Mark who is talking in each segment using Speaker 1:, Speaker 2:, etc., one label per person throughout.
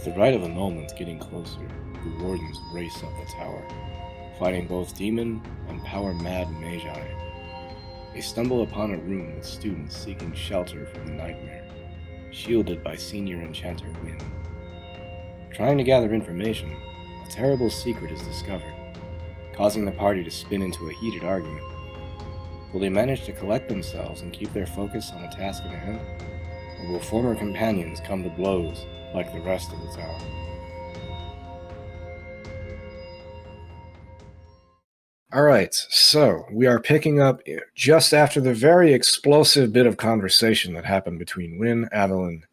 Speaker 1: the rite of annulment getting closer, the wardens race up the tower, fighting both demon and power-mad magi. They stumble upon a room with students seeking shelter from the nightmare, shielded by senior enchanter Wynn. Trying to gather information, a terrible secret is discovered, causing the party to spin into a heated argument. Will they manage to collect themselves and keep their focus on the task at hand? Or will former companions come to blows like the rest of the tower? Alright, so we are picking up just after the very explosive bit of conversation that happened between Wynn, Avalon,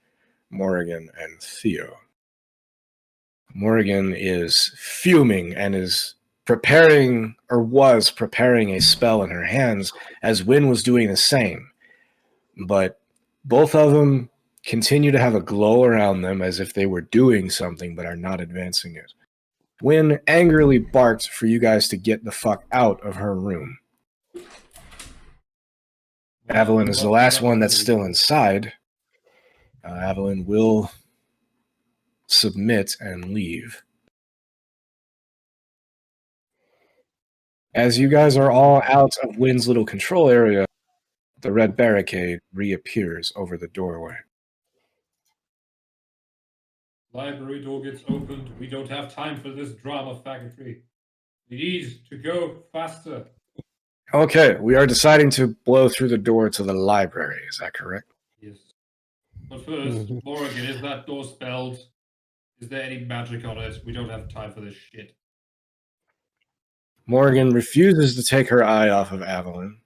Speaker 1: Morrigan, and Theo. Morrigan is fuming and is preparing, or was preparing, a spell in her hands as Wynn was doing the same. But both of them continue to have a glow around them as if they were doing something but are not advancing it. Wynn angrily barked for you guys to get the fuck out of her room. Avalon is the last one that's still inside. Avalon will submit and leave. As you guys are all out of Wynn's little control area, the red barricade reappears over the doorway.
Speaker 2: Library door gets opened. We don't have time for this drama factory. We need to go faster.
Speaker 1: Okay, we are deciding to blow through the door to the library. Is that correct?
Speaker 2: Yes. But first, Morrigan, is that door spelled? Is there any magic on it? We don't have time for this shit.
Speaker 1: Morrigan refuses to take her eye off of Avalon.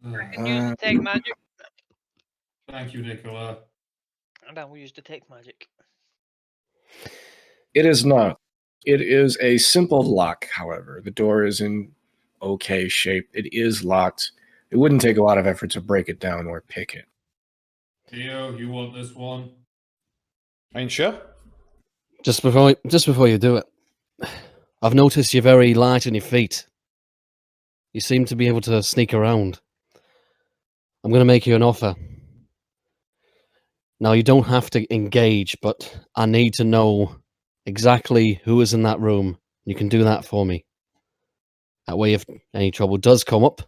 Speaker 3: I can use detect magic.
Speaker 2: Thank you, Nicola.
Speaker 3: And I will use detect magic.
Speaker 1: It is not. It is a simple lock, however. The door is in okay shape. It is locked. It wouldn't take a lot of effort to break it down or pick it.
Speaker 2: Theo, you want this one?
Speaker 4: Are you sure?
Speaker 5: Just before you do it, I've noticed you're very light on your feet. You seem to be able to sneak around. I'm going to make you an offer. Now, you don't have to engage, but I need to know exactly who is in that room. You can do that for me. That way, if any trouble does come up,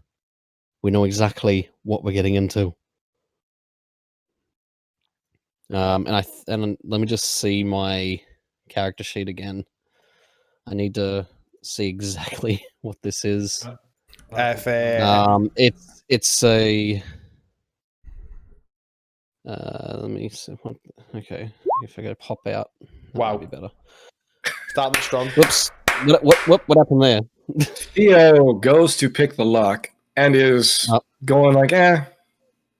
Speaker 5: we know exactly what we're getting into. And let me just see my character sheet again. I need to see exactly what this is.
Speaker 4: If
Speaker 5: It's a. Let me see. Okay, if I gotta pop out.
Speaker 4: Wow,
Speaker 5: be better.
Speaker 4: Starting strong.
Speaker 5: Whoops! What happened there?
Speaker 1: Theo goes to pick the lock and is going like,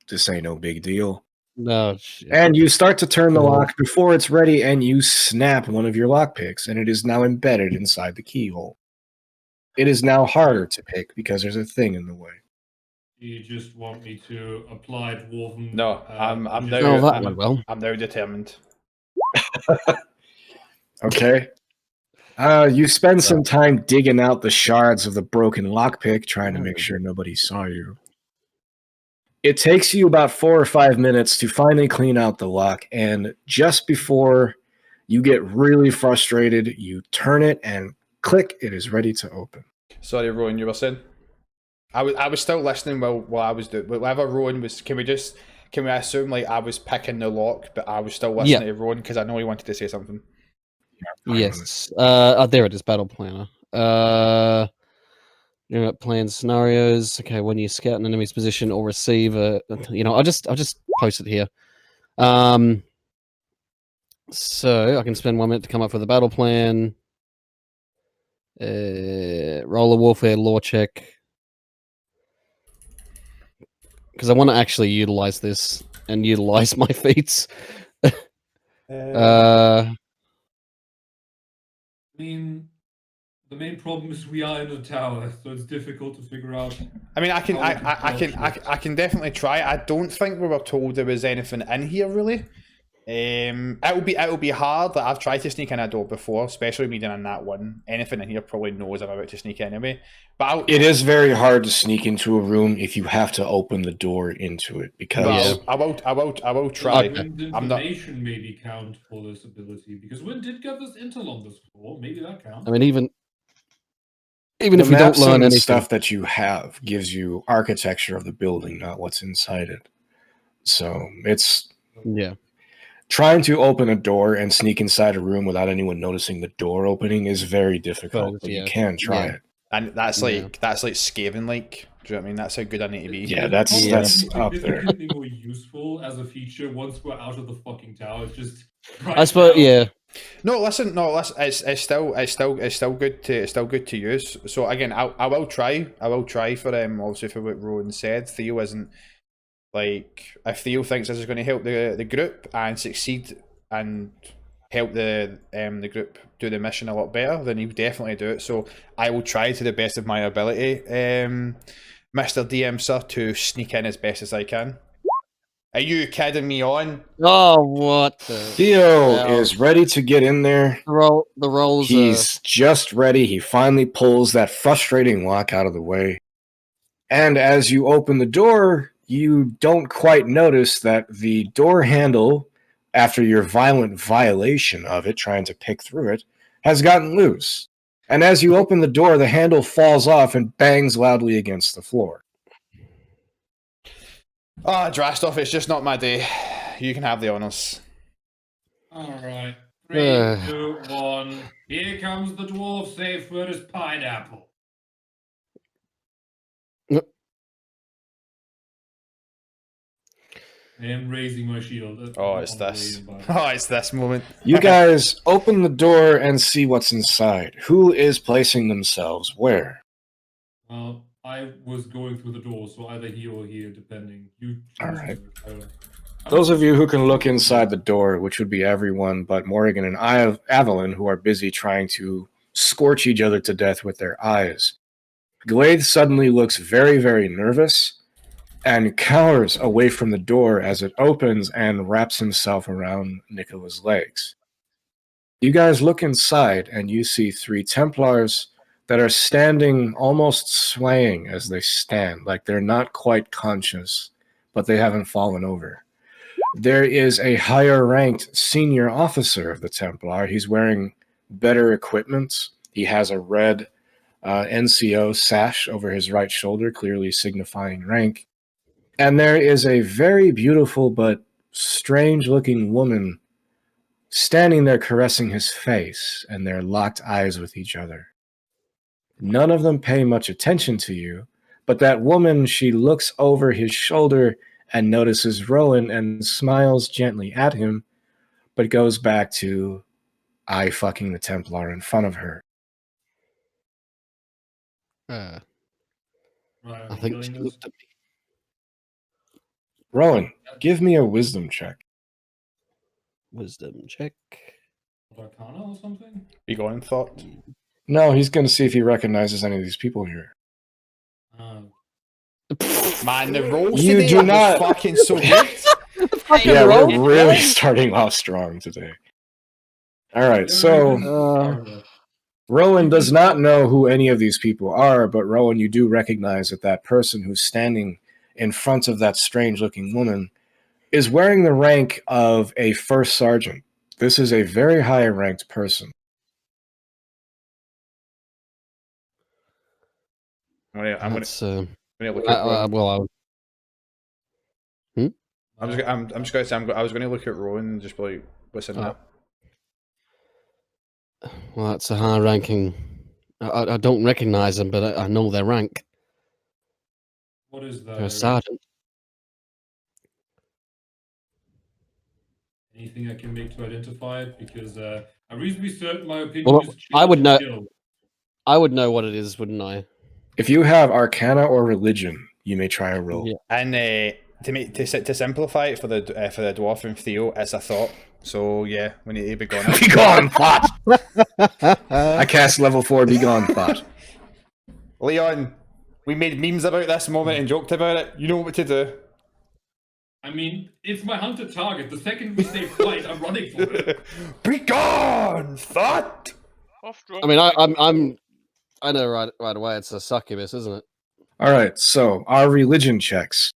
Speaker 1: this ain't no big deal.
Speaker 5: No. Shit.
Speaker 1: And you start to turn the lock before it's ready, and you snap one of your lockpicks, and it is now embedded inside the keyhole. It is now harder to pick because there's a thing in the way.
Speaker 2: You just want me to apply dwarven?
Speaker 4: No, I'm now determined.
Speaker 1: Okay. You spend some time digging out the shards of the broken lockpick, trying to make sure nobody saw you. It takes you about 4 or 5 minutes to finally clean out the lock, and just before you get really frustrated, you turn it and click, it is ready to open.
Speaker 4: Sorry, Rowan, you were saying? I was still listening while I was doing whatever Rowan was. Can we assume like I was picking the lock, but I was still listening to Rowan because I know he wanted to say something.
Speaker 5: Yes. There it is. Battle planner. Plan scenarios. Okay, when you scout an enemy's position or receive a, I'll just post it here. So I can spend 1 minute to come up with a battle plan. Roll a warfare lore check. Because I want to actually utilize this and utilize my feats.
Speaker 2: I mean, the main problem is we are in a tower, so it's difficult to figure out.
Speaker 4: I mean, I can definitely try. I don't think we were told there was anything in here really. It'll be hard. Like, I've tried to sneak in a door before, especially me doing a nat one. Anything in here probably knows I'm about to sneak anyway. But
Speaker 1: It is very hard to sneak into a room if you have to open the door into it because
Speaker 4: I will try.
Speaker 2: Wind
Speaker 4: I'm not.
Speaker 2: information maybe count for this ability because Wind did get this intel on this floor. Maybe that counts.
Speaker 5: I mean, even
Speaker 1: the
Speaker 5: if we don't
Speaker 1: maps
Speaker 5: learn
Speaker 1: and
Speaker 5: anything,
Speaker 1: stuff that you have gives you architecture of the building, not what's inside it. So it's
Speaker 5: yeah,
Speaker 1: trying to open a door and sneak inside a room without anyone noticing the door opening is very difficult, but you can try it.
Speaker 4: And that's like Skaven, like. Do you know what I mean? That's how good I need to be.
Speaker 1: Yeah, that's up there.
Speaker 2: Significantly more useful as a feature once we're out of the fucking tower. It's just.
Speaker 5: I suppose. Yeah,
Speaker 4: No, listen. It's still good to use. So again, I will try for obviously for what Rowan said. Theo isn't like if Theo thinks this is going to help the group and succeed and help the group do the mission a lot better, then he'll definitely do it. So I will try to the best of my ability, Mr. DM sir, to sneak in as best as I can. Are you kidding me on?
Speaker 5: Oh, what the...
Speaker 1: Theo is ready to get in there.
Speaker 5: The rolls
Speaker 1: He's just ready. He finally pulls that frustrating lock out of the way. And as you open the door, you don't quite notice that the door handle, after your violent violation of it, trying to pick through it, has gotten loose. And as you open the door, the handle falls off and bangs loudly against the floor.
Speaker 4: Drastoff, it's just not my day. You can have the honours.
Speaker 2: Alright. 3, 2, 1. Here comes the dwarf safe word is pineapple. I am raising my shield.
Speaker 4: It's this. It's this moment.
Speaker 1: You guys open the door and see what's inside. Who is placing themselves where?
Speaker 2: Well, I was going through the door, so either here or here, depending.
Speaker 1: All right. Those of you who can look inside the door, which would be everyone but Morrigan and Avalon, who are busy trying to scorch each other to death with their eyes. Glade suddenly looks very, very nervous and cowers away from the door as it opens and wraps himself around Nicola's legs. You guys look inside and you see 3 Templars that are standing, almost swaying as they stand, like they're not quite conscious, but they haven't fallen over. There is a higher-ranked senior officer of the Templar. He's wearing better equipment. He has a red NCO sash over his right shoulder, clearly signifying rank. And there is a very beautiful but strange-looking woman standing there caressing his face, and they're locked eyes with each other. None of them pay much attention to you, but that woman, she looks over his shoulder and notices Rowan and smiles gently at him, but goes back to eye-fucking the Templar in front of her.
Speaker 5: I
Speaker 2: Right,
Speaker 5: think she looked at me.
Speaker 1: Rowan, give me a wisdom check.
Speaker 5: Wisdom check.
Speaker 2: Arcana or something?
Speaker 4: Be going thought.
Speaker 1: No, he's going to see if he recognizes any of these people here.
Speaker 4: Man, the rolls
Speaker 1: You
Speaker 4: today
Speaker 1: do
Speaker 4: are
Speaker 1: not-
Speaker 4: fucking so good.
Speaker 1: Yeah, we're really starting off strong today. All right, so Rowan does not know who any of these people are, but Rowan, you do recognize that that person who's standing in front of that strange-looking woman is wearing the rank of a first sergeant. This is a very high-ranked person.
Speaker 4: I'm gonna
Speaker 5: That's,
Speaker 4: look at Rowan.
Speaker 5: well,
Speaker 4: I'm just going to say I was going to look at Rowan and just be like, what's in that?
Speaker 5: well, that's a high ranking. I don't recognize them, but I know their rank.
Speaker 2: What is that?
Speaker 5: They're a sergeant.
Speaker 2: Anything I can make to identify it? Because I'm reasonably certain my opinion
Speaker 5: Well,
Speaker 2: is
Speaker 5: I would know.
Speaker 2: chill.
Speaker 5: I would know what it is, wouldn't I?
Speaker 1: If you have Arcana or Religion, you may try a roll.
Speaker 5: Yeah.
Speaker 4: And to simplify it for the dwarf and Theo, it's a thought. So yeah, we need to be gone.
Speaker 1: Be gone, thought! I cast level 4, be gone, thought.
Speaker 4: Leon, we made memes about this moment and joked about it. You know what to do.
Speaker 2: I mean, it's my hunted target. The second we say flight, I'm running for it.
Speaker 4: Be gone, thought.
Speaker 5: I mean, I know right away. It's a succubus, isn't it?
Speaker 1: All right, so our religion checks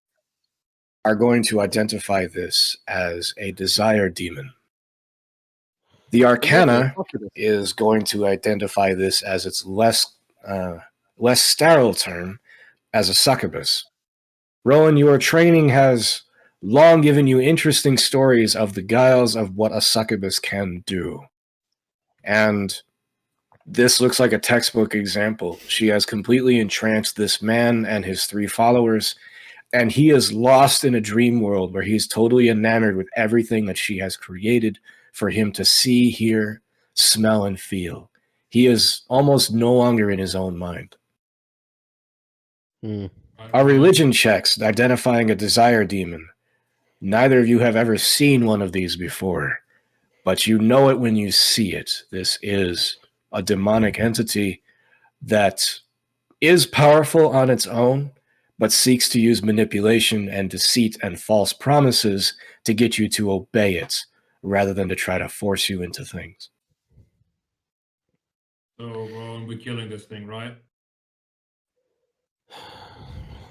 Speaker 1: are going to identify this as a desire demon. The Arcana is going to identify this as its less sterile term as a succubus. Rowan, your training has long given you interesting stories of the guiles of what a succubus can do. And this looks like a textbook example. She has completely entranced this man and his 3 followers, and he is lost in a dream world where he's totally enamored with everything that she has created for him to see, hear, smell, and feel. He is almost no longer in his own mind. Our religion checks identifying a desire demon. Neither of you have ever seen one of these before, but you know it when you see it. This is a demonic entity that is powerful on its own, but seeks to use manipulation and deceit and false promises to get you to obey it, rather than to try to force you into things.
Speaker 2: So, we're killing this thing, right?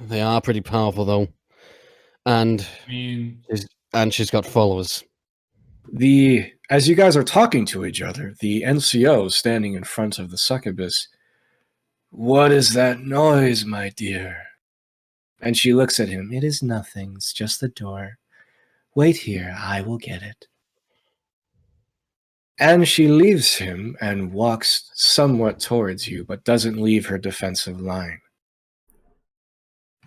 Speaker 5: They are pretty powerful, though, and
Speaker 2: I mean,
Speaker 5: she's got followers.
Speaker 1: As you guys are talking to each other, the NCO standing in front of the succubus, "What is that noise, my dear?" And she looks at him. "It is nothing. It's just the door. Wait here. I will get it." And she leaves him and walks somewhat towards you, but doesn't leave her defensive line.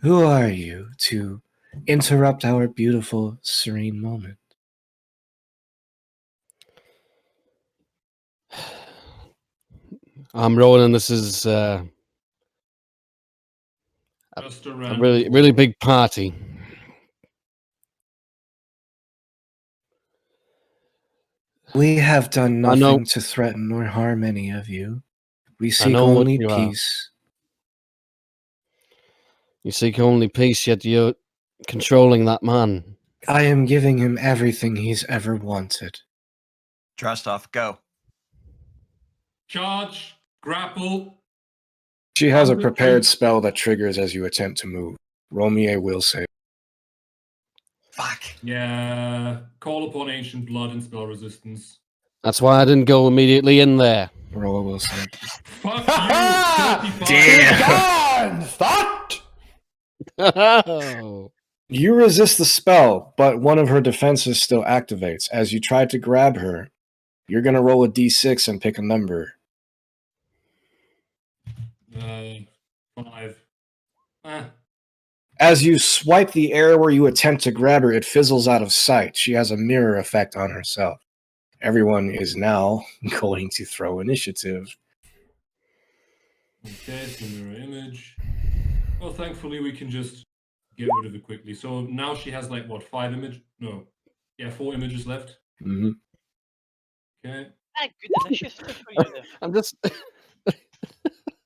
Speaker 1: "Who are you to interrupt our beautiful, serene moment?"
Speaker 5: I'm Rowan, and this is
Speaker 2: just a
Speaker 5: a
Speaker 2: random
Speaker 5: really big party.
Speaker 1: We have done
Speaker 5: I know.
Speaker 1: nothing to threaten or harm any of you. We seek
Speaker 5: know what
Speaker 1: only
Speaker 5: you are.
Speaker 1: peace.
Speaker 5: You seek only peace, yet you're controlling that man.
Speaker 1: I am giving him everything he's ever wanted.
Speaker 6: Trust off, go.
Speaker 2: charge, grapple.
Speaker 1: She has a prepared spell that triggers as you attempt to move. Roll me a will save.
Speaker 6: Fuck.
Speaker 2: Yeah, call upon ancient blood and spell resistance.
Speaker 5: That's why I didn't go immediately in there.
Speaker 1: Roll a will save.
Speaker 2: Fuck you, 35.
Speaker 4: Gone, thought.
Speaker 1: You resist the spell, but one of her defenses still activates. As you try to grab her, you're going to roll a d6 and pick a number.
Speaker 2: 5.
Speaker 1: As you swipe the air where you attempt to grab her, it fizzles out of sight. She has a mirror effect on herself. Everyone is now going to throw initiative.
Speaker 2: Okay, so mirror image. Well, thankfully we can just get rid of it quickly. So now she has like what, 5 images? No. Yeah, 4 images left.
Speaker 1: Mm-hmm.
Speaker 2: Okay.
Speaker 3: Good initiative for you there.
Speaker 5: I'm just.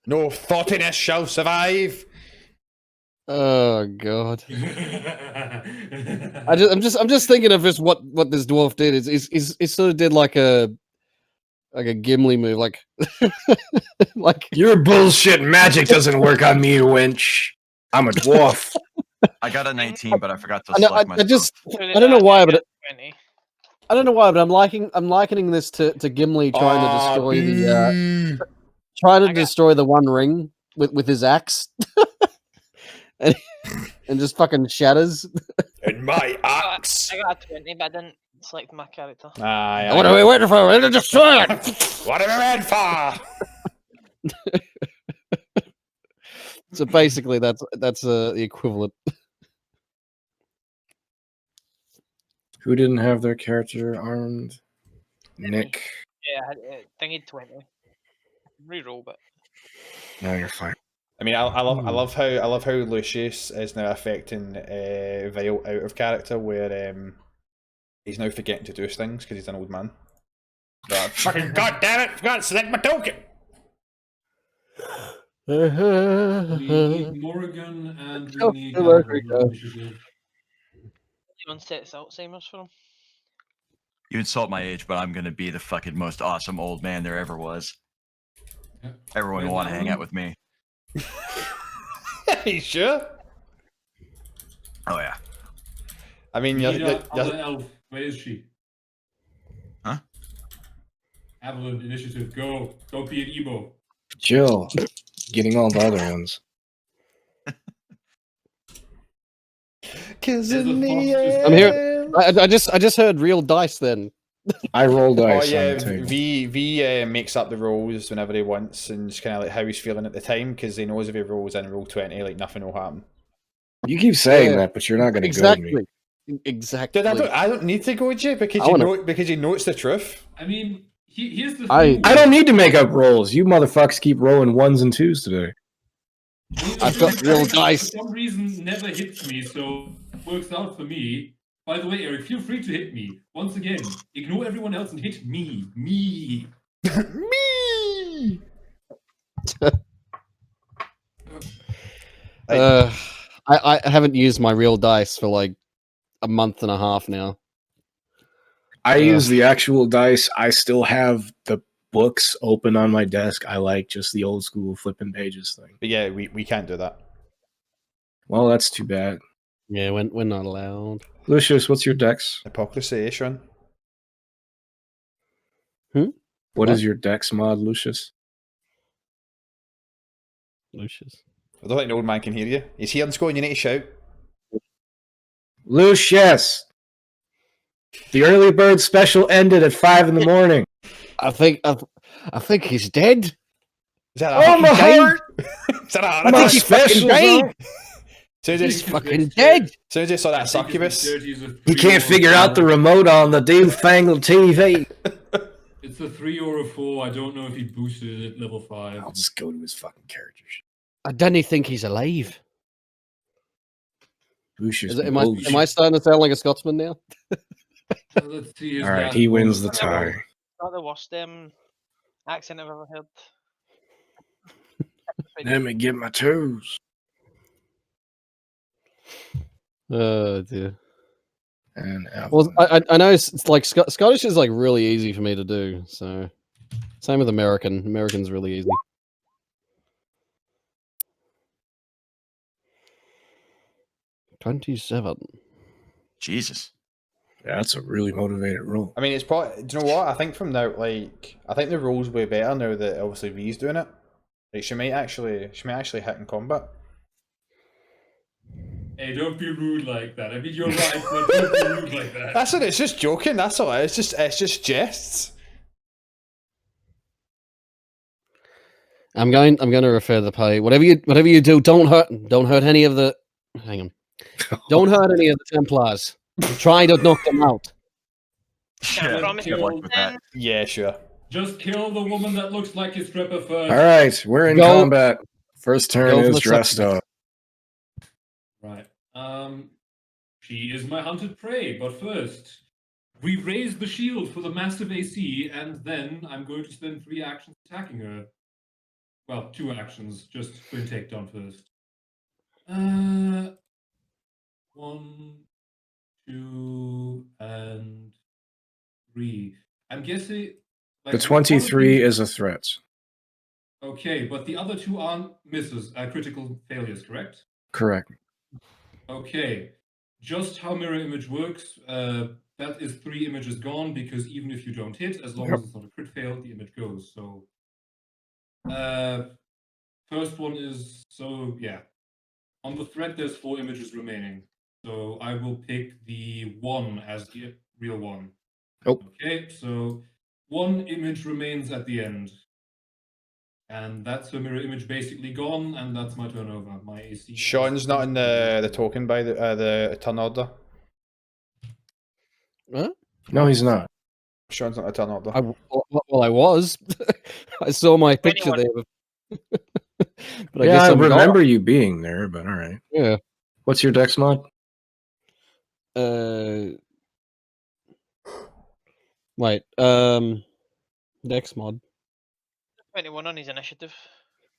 Speaker 4: No thoughtiness shall survive.
Speaker 5: Oh god. I'm just thinking of just what this dwarf did. He sort of did like a Gimli move, like like
Speaker 1: Your bullshit magic doesn't work on me, you wench. I'm a dwarf.
Speaker 6: I got a 19, but I forgot to
Speaker 5: I know,
Speaker 6: select my
Speaker 5: I just
Speaker 3: So
Speaker 5: I don't know why, but
Speaker 3: 20.
Speaker 5: I don't know why, but I'm likening this to Gimli trying to destroy the One Ring with his axe, and just fucking shatters.
Speaker 4: And my axe.
Speaker 3: I got a 20, but I didn't select my character.
Speaker 4: Aye,
Speaker 5: What are we waiting for? We're gonna destroy it.
Speaker 4: What are we ready for?
Speaker 5: So basically, that's the equivalent.
Speaker 1: Who didn't have their character armed? Nick.
Speaker 3: Yeah, I think 20. Reroll, but
Speaker 1: No, you're fine.
Speaker 4: I mean, I love how Lucius is now affecting Vile out of character, where he's now forgetting to do things because he's an old man. But, fucking goddamn it! Forgot to select my token.
Speaker 2: We need Morrigan and we need
Speaker 5: there we go.
Speaker 2: initiative.
Speaker 3: on sets Alzheimer's for him.
Speaker 6: You insult my age, but I'm gonna be the fucking most awesome old man there ever was.
Speaker 2: Yeah.
Speaker 6: Everyone will
Speaker 2: Where's
Speaker 6: want to
Speaker 2: that
Speaker 6: hang
Speaker 2: room?
Speaker 6: out with me.
Speaker 4: Are you sure?
Speaker 6: Oh yeah.
Speaker 4: I mean,
Speaker 2: We
Speaker 4: you're,
Speaker 2: need
Speaker 4: you're,
Speaker 2: our other
Speaker 4: you're,
Speaker 2: elf. Where is she?
Speaker 6: Huh?
Speaker 2: Avalon, initiative, go. Don't be an emo.
Speaker 1: Jill, getting all the other ones.
Speaker 4: Cause
Speaker 2: There's
Speaker 4: in
Speaker 2: a
Speaker 4: the
Speaker 2: fox just-
Speaker 5: I'm here.
Speaker 4: end-
Speaker 5: I just heard real dice then.
Speaker 1: I roll
Speaker 4: Oh
Speaker 1: dice
Speaker 4: yeah,
Speaker 1: on the table.
Speaker 4: V makes up the rolls whenever he wants, and it's kind of like how he's feeling at the time, because he knows if he rolls in roll 20, like nothing will happen.
Speaker 1: You keep saying
Speaker 5: Yeah,
Speaker 1: that, but you're not going to goad me.
Speaker 5: Exactly.
Speaker 4: Dude, I don't need to goad you because
Speaker 5: I
Speaker 4: you
Speaker 5: wanna-
Speaker 4: know it's the truth.
Speaker 2: I mean, here's the
Speaker 5: I-
Speaker 2: thing.
Speaker 1: I don't need to make up rolls. You motherfuckers keep rolling 1s and 2s today.
Speaker 5: I've got real dice.
Speaker 2: For some reason, never hits me, so it works out for me. By the way, Eric, feel free to hit me. Once again, ignore everyone else and hit me. Me.
Speaker 4: Me.
Speaker 5: I haven't used my real dice for like a month and a half now.
Speaker 1: I use the actual dice. I still have the books open on my desk. I like just the old school flipping pages thing.
Speaker 4: But yeah, we can't do that.
Speaker 1: Well, that's too bad.
Speaker 5: Yeah, we're not allowed.
Speaker 1: Lucius, what's your dex?
Speaker 4: Hypocrisy, Sean.
Speaker 1: What
Speaker 5: What?
Speaker 1: is your dex mod, Lucius?
Speaker 5: Lucius.
Speaker 4: I don't think the old man can hear you. He's here and going, you need to shout.
Speaker 1: Lucius! The early bird special ended at 5 in the morning.
Speaker 5: I think he's dead.
Speaker 4: Is that a
Speaker 1: Oh,
Speaker 4: fucking
Speaker 1: my
Speaker 4: game?
Speaker 1: heart!
Speaker 4: Is that a
Speaker 1: My
Speaker 5: think he's fucking
Speaker 1: special's
Speaker 5: dead.
Speaker 1: on.
Speaker 4: Soon
Speaker 5: He's
Speaker 4: as
Speaker 5: fucking dead.
Speaker 4: you saw that succubus.
Speaker 1: He can't figure out the remote on the newfangled TV.
Speaker 2: It's a 3 or a 4. I don't know if he boosted it at level 5.
Speaker 1: I'll just go to his fucking character sheet.
Speaker 5: I don't even think he's alive.
Speaker 1: Lucius,
Speaker 5: Am I starting to sound like a Scotsman now?
Speaker 2: Let's see. his
Speaker 1: All right,
Speaker 2: last
Speaker 1: he
Speaker 2: one.
Speaker 1: wins the tie.
Speaker 3: Not the worst accent I've ever heard.
Speaker 1: Let me get my toes.
Speaker 5: Oh dear.
Speaker 1: And
Speaker 5: Well, I know it's like Scottish is like really easy for me to do. So same with American. American's really easy. $27.
Speaker 6: Jesus.
Speaker 1: Yeah, that's a really motivated roll.
Speaker 4: I mean, it's probably. Do you know what? I think from now, like, I think the role's way better now that obviously V's doing it. Like, she might actually hit in combat.
Speaker 2: Hey, don't be rude like that. I mean, you're right, but don't be rude like that.
Speaker 4: That's it. It's just joking. That's all. It's just jests.
Speaker 5: I'm going to refer the pay. Whatever you do, don't hurt any of the. Hang on. Don't hurt any of the Templars. Try to knock them out.
Speaker 3: Can't promise
Speaker 6: good
Speaker 3: you
Speaker 6: luck with that.
Speaker 4: Yeah, sure.
Speaker 2: Just kill the woman that looks like a stripper first.
Speaker 1: All right, we're in
Speaker 5: Go-
Speaker 1: combat. First turn
Speaker 5: go for
Speaker 1: is
Speaker 5: the
Speaker 1: dressed
Speaker 5: second.
Speaker 1: up.
Speaker 2: Right. She is my hunted prey, but first, we raise the shield for the massive AC, and then I'm going to spend 3 actions attacking her. Well, 2 actions, just going to take down first. 1, 2, and 3. I'm guessing.
Speaker 1: The
Speaker 2: like,
Speaker 1: 23 is a threat.
Speaker 2: Okay, but the other 2 aren't misses, critical failures, correct?
Speaker 1: Correct.
Speaker 2: Okay, just how mirror image works, that is 3 images gone, because even if you don't hit, as long as it's not a crit fail, the image goes. So, first one is, so yeah. On the thread, there's 4 images remaining. So I will pick the 1 as the real one.
Speaker 1: Oh.
Speaker 2: Okay, so 1 image remains at the end. And that's her mirror image basically gone, and that's my turnover. My AC.
Speaker 4: Sean's not in the token by the turn order.
Speaker 5: Huh?
Speaker 1: No, he's not.
Speaker 4: Sean's not a turn order.
Speaker 5: I was. I saw my picture there. But I
Speaker 1: Yeah,
Speaker 5: guess
Speaker 1: I
Speaker 5: I'm not.
Speaker 1: remember you being there, but all right.
Speaker 5: Yeah.
Speaker 1: What's your dex mod?
Speaker 5: Wait. Dex mod.
Speaker 3: 21 on his initiative.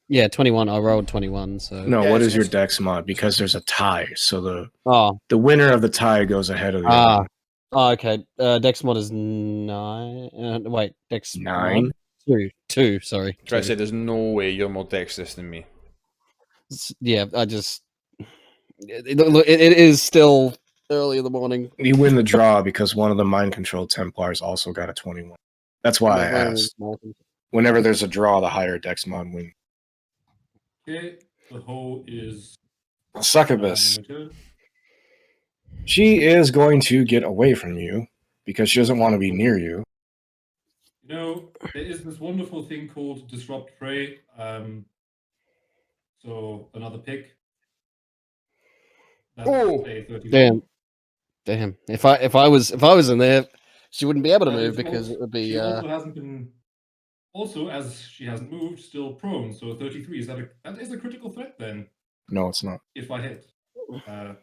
Speaker 5: Yeah, 21. I rolled 21. So
Speaker 1: No,
Speaker 4: Yeah,
Speaker 1: what
Speaker 4: it's-
Speaker 1: is your
Speaker 4: it's-
Speaker 1: dex mod? Because there's a tie, so
Speaker 5: Oh,
Speaker 1: the winner of the tie goes ahead of the other one.
Speaker 5: oh, okay. Dex mod is 9. Wait, Dex
Speaker 1: 9?
Speaker 5: mod? 2. Sorry.
Speaker 4: Try to
Speaker 5: 2.
Speaker 4: say there's no way you're more dexterous than me.
Speaker 5: Yeah, I just. It is still early in the morning.
Speaker 1: You win the draw because one of the mind control Templars also got a 21. That's why I asked. Whenever there's a draw, the higher dex mod wins.
Speaker 2: Okay, the hoe is.
Speaker 1: Succubus.
Speaker 2: my turn.
Speaker 1: She is going to get away from you because she doesn't want to be near you.
Speaker 2: You know, there is this wonderful thing called disrupt prey. So another pick. That's
Speaker 4: Oh!
Speaker 2: a 31.
Speaker 5: Damn. If I was in there, she wouldn't be able to
Speaker 2: But
Speaker 5: move
Speaker 2: it's
Speaker 5: because
Speaker 2: also-
Speaker 5: it would be.
Speaker 2: She also hasn't been. Also, as she hasn't moved, still prone. So a 33 that is a critical threat then.
Speaker 1: No, it's not.
Speaker 2: If I hit a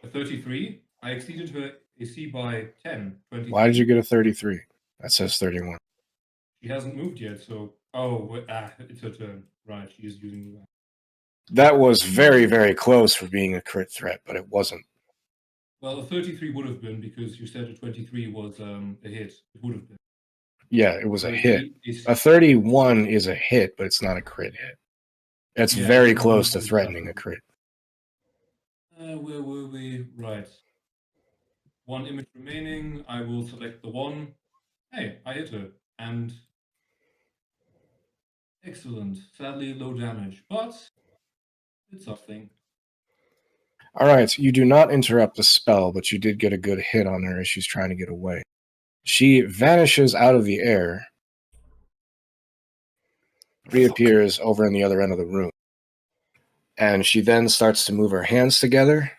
Speaker 2: 33, I exceeded her AC by 10. 23.
Speaker 1: Why did you get a 33? That says 31.
Speaker 2: She hasn't moved yet, so it's her turn. Right, she is using that.
Speaker 1: That was very, very close for being a crit threat, but it wasn't.
Speaker 2: Well, a 33 would have been because you said a 23 was a hit. It would have been.
Speaker 1: Yeah, it was a hit.
Speaker 2: 33 is-
Speaker 1: A 31 is a hit, but it's not a crit hit. It's
Speaker 2: Yeah,
Speaker 1: very
Speaker 2: it's
Speaker 1: close to
Speaker 2: not-
Speaker 1: threatening a crit.
Speaker 2: Where were we? Right. One image remaining. I will select the one. Hey, I hit her. And excellent. Sadly, low damage, but it's something.
Speaker 1: All right, you do not interrupt the spell, but you did get a good hit on her as she's trying to get away. She vanishes out of the air, reappears over in the other end of the room, and she then starts to move her hands together.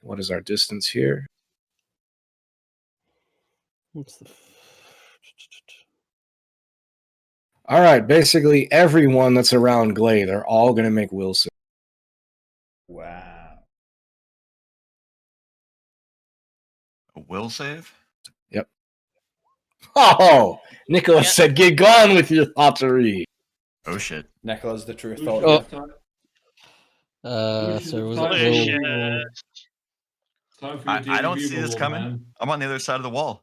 Speaker 1: What is our distance here?
Speaker 5: What's the?
Speaker 1: All right, basically everyone that's around Glade are all going to make will saves.
Speaker 4: Wow.
Speaker 6: A will save?
Speaker 1: Oh, Nicholas
Speaker 3: Yeah.
Speaker 1: said, "Get gone with your lottery."
Speaker 6: Oh shit.
Speaker 4: Nicholas, the true
Speaker 2: Lucius,
Speaker 4: thought
Speaker 5: Oh.
Speaker 2: it's time-
Speaker 5: So was
Speaker 2: time
Speaker 5: it
Speaker 2: for you
Speaker 5: will?
Speaker 2: to- time for your
Speaker 6: I
Speaker 2: daily
Speaker 6: don't see
Speaker 2: reroll,
Speaker 6: this coming.
Speaker 2: man.
Speaker 6: I'm on the other side of the wall.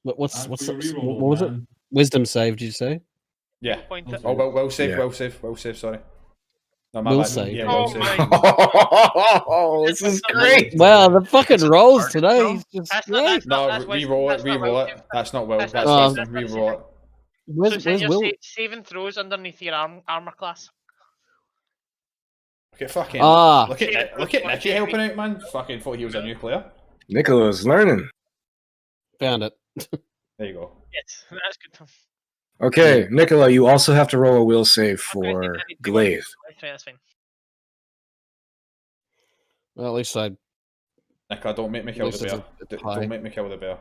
Speaker 5: What's
Speaker 2: Time
Speaker 5: what's
Speaker 2: for your
Speaker 5: what
Speaker 2: reroll,
Speaker 5: was it?
Speaker 2: man.
Speaker 5: Wisdom save? Did you say?
Speaker 4: Yeah.
Speaker 3: Point
Speaker 2: Oh,
Speaker 3: it.
Speaker 4: Oh, well save,
Speaker 1: Yeah.
Speaker 4: well save, sorry. No, my
Speaker 5: Will
Speaker 4: bad.
Speaker 5: save.
Speaker 4: Yeah,
Speaker 3: Oh
Speaker 4: will save.
Speaker 3: my-
Speaker 1: Oh, this is great.
Speaker 5: Well, the fucking
Speaker 6: It's a
Speaker 5: rolls
Speaker 6: target
Speaker 5: today
Speaker 6: roll?
Speaker 5: is just
Speaker 3: That's not-
Speaker 5: great.
Speaker 3: that's not-
Speaker 4: No,
Speaker 3: that's wisdom,
Speaker 4: re-roll it,
Speaker 3: that's not will
Speaker 4: re-roll it.
Speaker 3: save.
Speaker 4: That's not will,
Speaker 3: That's
Speaker 4: that's
Speaker 5: not-
Speaker 4: wisdom,
Speaker 3: that's not
Speaker 4: re-roll it.
Speaker 3: So
Speaker 5: Where's,
Speaker 3: it's saying
Speaker 5: where's
Speaker 3: your
Speaker 5: Will?
Speaker 3: saving throws underneath your armor class.
Speaker 4: Look at fucking,
Speaker 5: Ah,
Speaker 4: look at Nicky helping out, man. Fucking thought he was a new player.
Speaker 1: Nicholas learning.
Speaker 5: found it.
Speaker 4: There you go.
Speaker 3: Yes, that's good.
Speaker 1: Okay, Nicola, you also have to roll a will save
Speaker 3: Okay,
Speaker 1: for
Speaker 3: I need to go.
Speaker 1: Glaive.
Speaker 3: That's fine.
Speaker 5: Well, at least I.
Speaker 4: Nicola, don't make me kill
Speaker 5: least
Speaker 4: the
Speaker 5: it's
Speaker 4: bear.
Speaker 5: a pie.
Speaker 4: Don't make me kill the bear.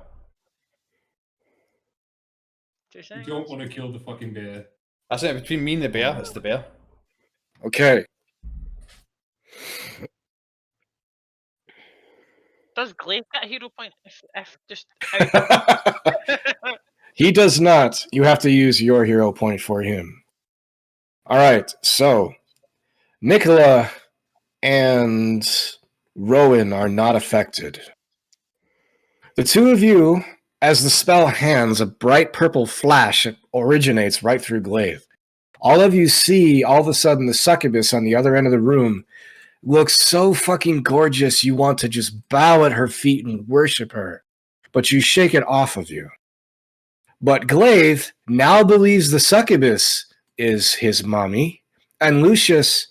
Speaker 3: 2
Speaker 2: You
Speaker 3: seconds.
Speaker 2: don't want to kill the fucking bear.
Speaker 4: That's it, between me and the bear, it's the bear.
Speaker 1: Okay.
Speaker 3: Does Glaive get a hero point if just
Speaker 1: He does not. You have to use your hero point for him. All right, so Nicola and Rowan are not affected. The two of you, as the spell hands, a bright purple flash originates right through Glaive. All of you see, all of a sudden, the succubus on the other end of the room looks so fucking gorgeous you want to just bow at her feet and worship her. But you shake it off of you. But Glaive now believes the succubus is his mommy. And Lucius,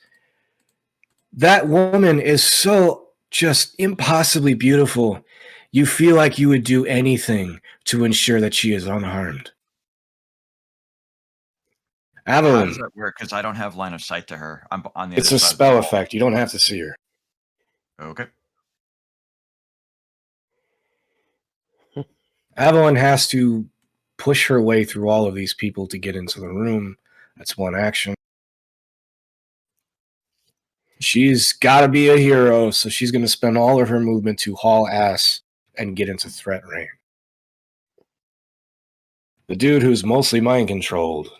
Speaker 1: that woman is so just impossibly beautiful. You feel like you would do anything to ensure that she is unharmed.
Speaker 6: How
Speaker 1: Avalon,
Speaker 6: does that work? Because I don't have line of sight to her. I'm on the
Speaker 1: it's
Speaker 6: other
Speaker 1: a
Speaker 6: side.
Speaker 1: spell effect. You don't have to see her.
Speaker 6: Okay.
Speaker 1: Avalon has to push her way through all of these people to get into the room. That's one action. She's got to be a hero, so she's going to spend all of her movement to haul ass and get into threat range. The dude who's mostly mind controlled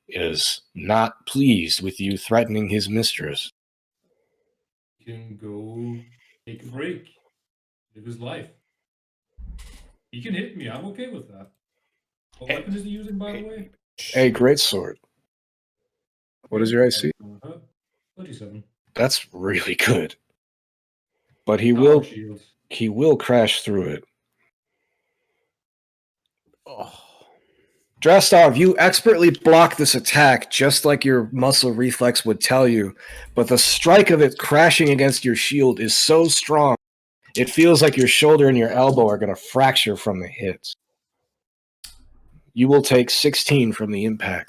Speaker 1: is not pleased with you threatening his mistress.
Speaker 2: He can go take a break, live his life. He can hit me. I'm okay with that. What weapon is he using, by the way?
Speaker 1: A great sword. What is your AC?
Speaker 2: 27.
Speaker 1: That's really good. But he
Speaker 2: Power shield.
Speaker 1: will crash through it.
Speaker 5: Oh.
Speaker 1: Drastov, you expertly block this attack just like your muscle reflex would tell you, but the strike of it crashing against your shield is so strong, it feels like your shoulder and your elbow are going to fracture from the hit. You will take 16 from the impact.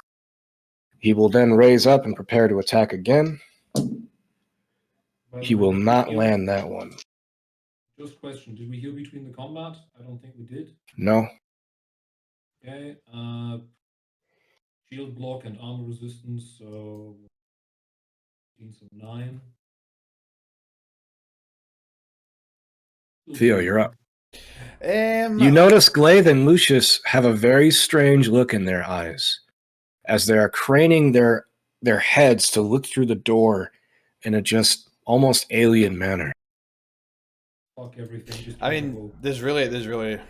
Speaker 1: He will then raise up and prepare to attack again. He will not land that one.
Speaker 2: Just question, did we heal between the combat? I don't think we did.
Speaker 1: No.
Speaker 2: Okay, shield block and armor resistance, so 9.
Speaker 1: Theo, you're up.
Speaker 4: You
Speaker 1: You notice Glaive and Lucius have a very strange look in their eyes as they are craning their heads to look through the door in a just almost alien manner.
Speaker 2: Fuck everything. Just
Speaker 4: I mean, there's really.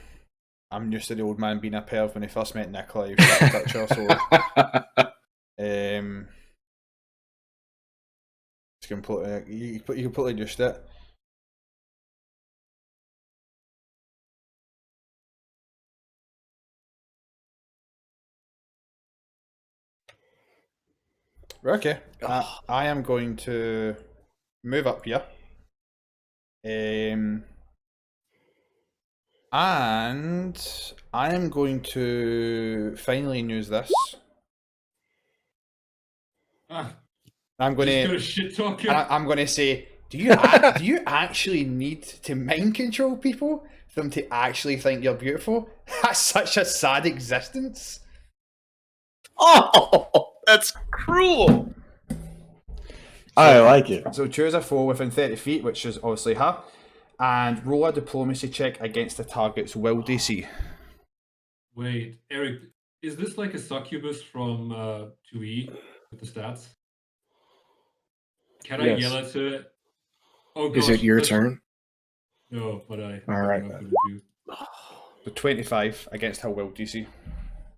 Speaker 4: I'm used to the old man being a perv when he first met Nicola. He was trying to touch her, so it's completely you completely just it. Okay, I am going to move up here. And I am going to finally use this. I'm going to
Speaker 2: shit talk.
Speaker 4: I'm going to say, do you actually need to mind control people for them to actually think you're beautiful? That's such a sad existence.
Speaker 1: Oh, that's cruel. I like it.
Speaker 4: So choose a foe within 30 feet, which is obviously her, and roll a diplomacy check against the target's will DC.
Speaker 2: Wait, Eric, is this like a succubus from 2E with the stats? Can I yell at her? Oh, gosh,
Speaker 1: is it your turn?
Speaker 2: No, but I.
Speaker 1: All right.
Speaker 4: So 25 against her will DC.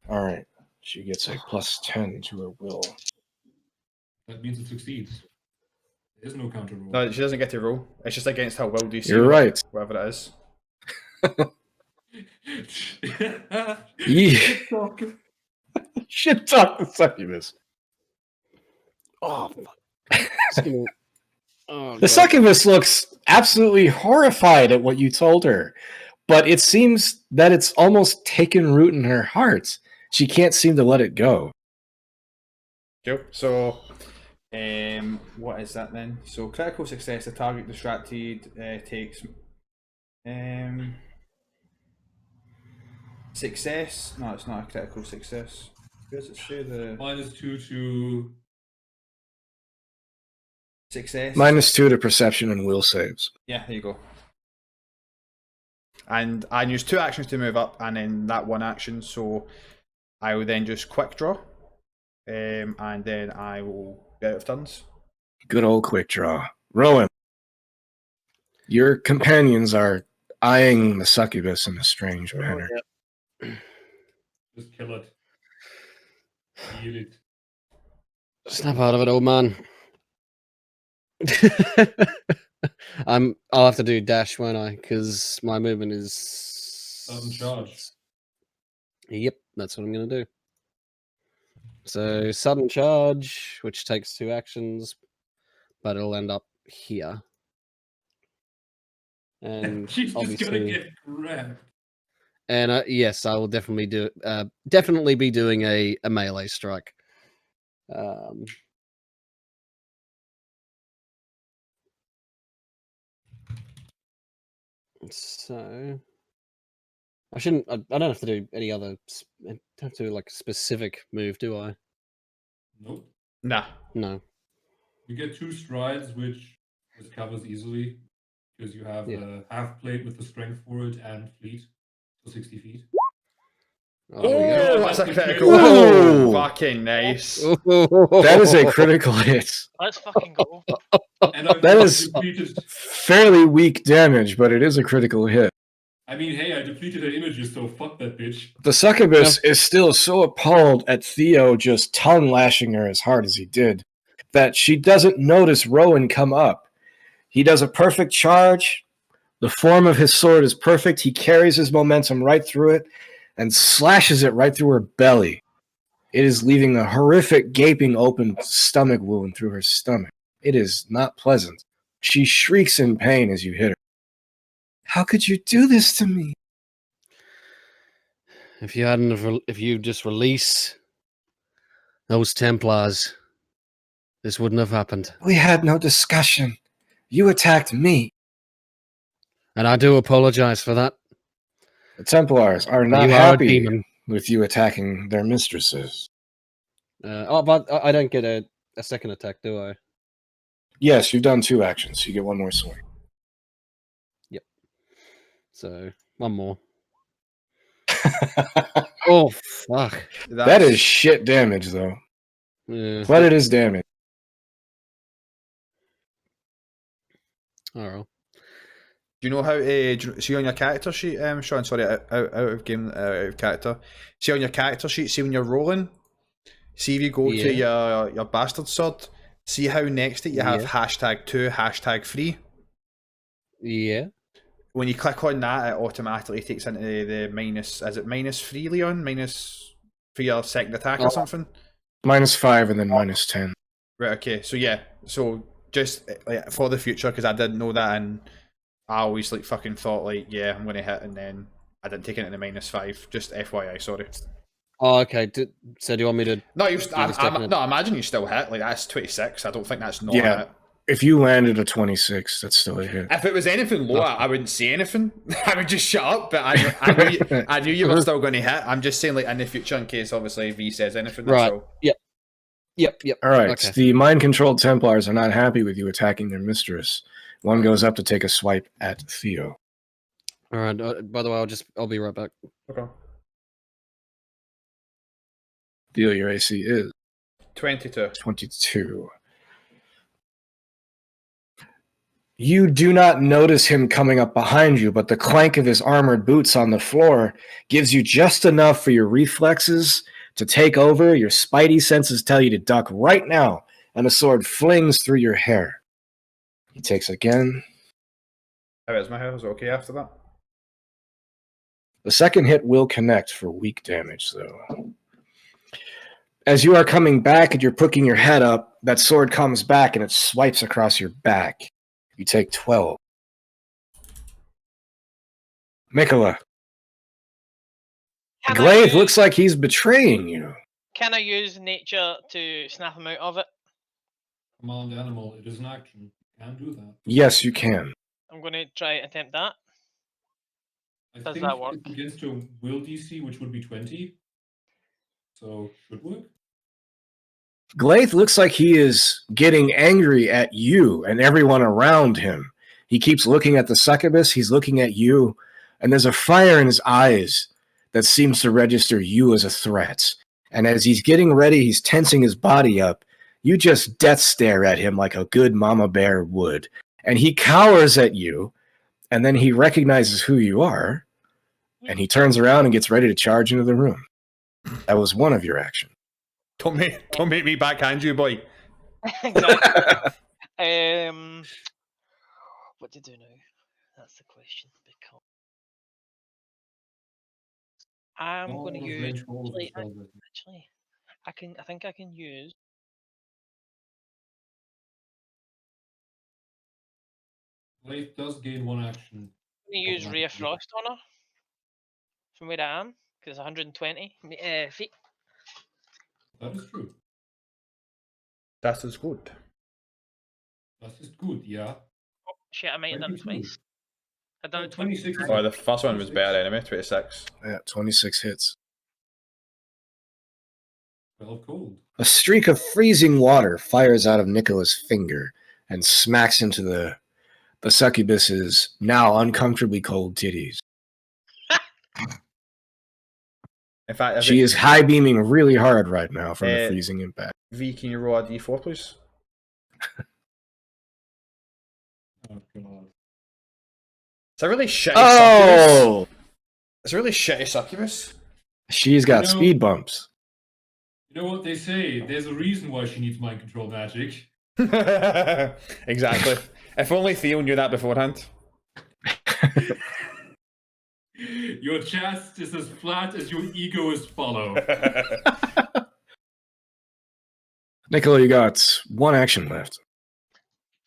Speaker 1: All right. She gets a plus 10 to her will.
Speaker 2: That means it succeeds. There's no counter roll.
Speaker 4: No, she doesn't get to roll. It's just against her will DC.
Speaker 1: You're right.
Speaker 4: Whatever it is.
Speaker 1: Shit talk the succubus.
Speaker 5: Oh,
Speaker 1: The succubus looks absolutely horrified at what you told her, but it seems that it's almost taken root in her heart. She can't seem to let it go.
Speaker 4: Cool. So, what is that then? So, critical success. The target distracted takes success. No, it's not a critical success. Does it say the
Speaker 2: -2 to
Speaker 4: success?
Speaker 1: -2 to perception and will saves.
Speaker 4: Yeah, there you go. And I use 2 actions to move up, and then that 1 action. So I will then just quick draw, and then I will get out of turns.
Speaker 1: Good old quick draw. Rowan, your companions are eyeing the succubus in a strange manner.
Speaker 2: just kill it. Heal it.
Speaker 5: Snap out of it, old man. I'll have to do dash, won't I? Because my movement is
Speaker 2: Sudden charge.
Speaker 5: Yep, that's what I'm gonna do. So sudden charge, which takes 2 actions, but it'll end up here. And
Speaker 2: She's just
Speaker 5: obviously,
Speaker 2: gonna get grabbed.
Speaker 5: and yes, I will definitely definitely be doing a melee strike. So I shouldn't. I don't have to do any other. I don't have to do like a specific move, do I?
Speaker 2: Nope.
Speaker 4: Nah.
Speaker 5: No.
Speaker 2: You get 2 strides, which covers easily because you have a half plate with the strength for it and fleet, so 60 feet.
Speaker 4: Oh, that's a critical.
Speaker 7: Whoa.
Speaker 4: Fucking nice.
Speaker 7: That is a critical hit.
Speaker 3: Let's fucking go.
Speaker 2: And I've
Speaker 7: That is-
Speaker 2: depleted.
Speaker 7: Fairly weak damage, but it is a critical hit.
Speaker 2: I mean, hey, I depleted her images, so fuck that bitch.
Speaker 7: The succubus is still so appalled at Theo just tongue lashing her as hard as he did that she doesn't notice Rowan come up. He does a perfect charge. The form of his sword is perfect. He carries his momentum right through it and slashes it right through her belly. It is leaving a horrific, gaping open stomach wound through her stomach. It is not pleasant. She shrieks in pain as you hit her. How could you do this to me?
Speaker 5: If you just release those Templars, this wouldn't have happened.
Speaker 7: We had no discussion. You attacked me.
Speaker 5: And I do apologize for that.
Speaker 7: The Templars are not
Speaker 5: You are a
Speaker 7: happy
Speaker 5: demon.
Speaker 7: with you attacking their mistresses.
Speaker 5: But I don't get a second attack, do I?
Speaker 7: Yes, you've done 2 actions. You get 1 more swing.
Speaker 5: So, one more. Oh, fuck.
Speaker 7: That is shit damage, though.
Speaker 5: Yeah.
Speaker 7: But it is damage.
Speaker 5: Alright.
Speaker 4: Do you know how see on your character sheet, Sean? Sorry, out of game, out of character. See on your character sheet. See when you're rolling. See if you go to your bastard sword. See how next to it you have #2, #3.
Speaker 5: Yeah.
Speaker 4: When you click on that, it automatically takes into the minus. Is it -3, Leon? Minus for your second attack or something?
Speaker 7: -5 and then -10.
Speaker 4: Right. Okay. So yeah. So just like, for the future, because I didn't know that, and I always like fucking thought like, yeah, I'm gonna hit, and then I didn't take it into -5. Just FYI. Sorry.
Speaker 5: Oh, okay. So do you want me to...
Speaker 4: No, you.
Speaker 5: second
Speaker 4: No, imagine you still hit. Like that's 26. I don't think that's not.
Speaker 7: Yeah.
Speaker 4: A hit.
Speaker 7: If you landed a 26, that's still a hit.
Speaker 4: If it was anything lower, I wouldn't say anything. I would just shut up. But I knew you were still going to hit. I'm just saying, like in the future, in case obviously V says anything. That's
Speaker 5: Right.
Speaker 4: all.
Speaker 5: Yep.
Speaker 7: All right.
Speaker 5: Okay.
Speaker 7: The mind-controlled Templars are not happy with you attacking their mistress. One goes up to take a swipe at Theo.
Speaker 5: Alright, by the way, I'll be right back.
Speaker 4: Okay.
Speaker 7: Theo, your AC is
Speaker 4: 22.
Speaker 7: 22. You do not notice him coming up behind you, but the clank of his armored boots on the floor gives you just enough for your reflexes to take over. Your spidey senses tell you to duck right now, and a sword flings through your hair. He takes again.
Speaker 4: How is my hair? Is it okay after that?
Speaker 7: The second hit will connect for weak damage, though. As you are coming back and you're picking your head up, that sword comes back and it swipes across your back. You take 12. Mikola.
Speaker 3: Can I
Speaker 7: Glaive
Speaker 3: use-
Speaker 7: looks like he's betraying you.
Speaker 3: Can I use nature to snap him out of it?
Speaker 2: Command animal, it is an action. Can do that.
Speaker 7: Yes, you can.
Speaker 3: I'm going to try and attempt that.
Speaker 2: I
Speaker 3: Does
Speaker 2: think
Speaker 3: that work?
Speaker 2: it's against a will DC, which would be 20. So, should work.
Speaker 7: Glaive looks like he is getting angry at you and everyone around him. He keeps looking at the succubus, he's looking at you, and there's a fire in his eyes that seems to register you as a threat. And as he's getting ready, he's tensing his body up. You just death stare at him like a good mama bear would. And he cowers at you, and then he recognizes who you are, and he turns around and gets ready to charge into the room. That was one of your actions.
Speaker 4: Don't make me backhand you, boy.
Speaker 3: Exactly. What to do now? That's the question. Because I'm going to
Speaker 2: All
Speaker 3: use.
Speaker 2: range rolls
Speaker 3: Actually,
Speaker 2: as well, but-
Speaker 3: I think I can use.
Speaker 2: Glaive does gain 1 action.
Speaker 3: I'm going to use Ray of
Speaker 2: automatically.
Speaker 3: Frost on her from where I am because it's 120 feet.
Speaker 2: That is true.
Speaker 4: That is good.
Speaker 2: That is good, yeah.
Speaker 3: Shit, I might have done it
Speaker 2: 22.
Speaker 3: twice. I done it
Speaker 2: 26 is
Speaker 4: Oh, the first one was better anyway. 26.
Speaker 7: Yeah, 26 hits.
Speaker 2: 12 cold.
Speaker 7: A streak of freezing water fires out of Nicola's finger and smacks into the succubus's now uncomfortably cold titties.
Speaker 4: In fact,
Speaker 7: She is high beaming really hard right now from the
Speaker 4: Uh,
Speaker 7: freezing impact.
Speaker 4: V, can you roll a d4, please?
Speaker 2: Oh god.
Speaker 4: It's a really shitty succubus.
Speaker 7: Oh,
Speaker 4: It's a really shitty succubus.
Speaker 7: she's got
Speaker 2: You know-
Speaker 7: speed bumps.
Speaker 2: You know what they say? There's a reason why she needs mind control magic.
Speaker 4: Exactly. If only Theo knew that beforehand.
Speaker 2: Your chest is as flat as your ego is hollow.
Speaker 7: Nicola, you got one action left.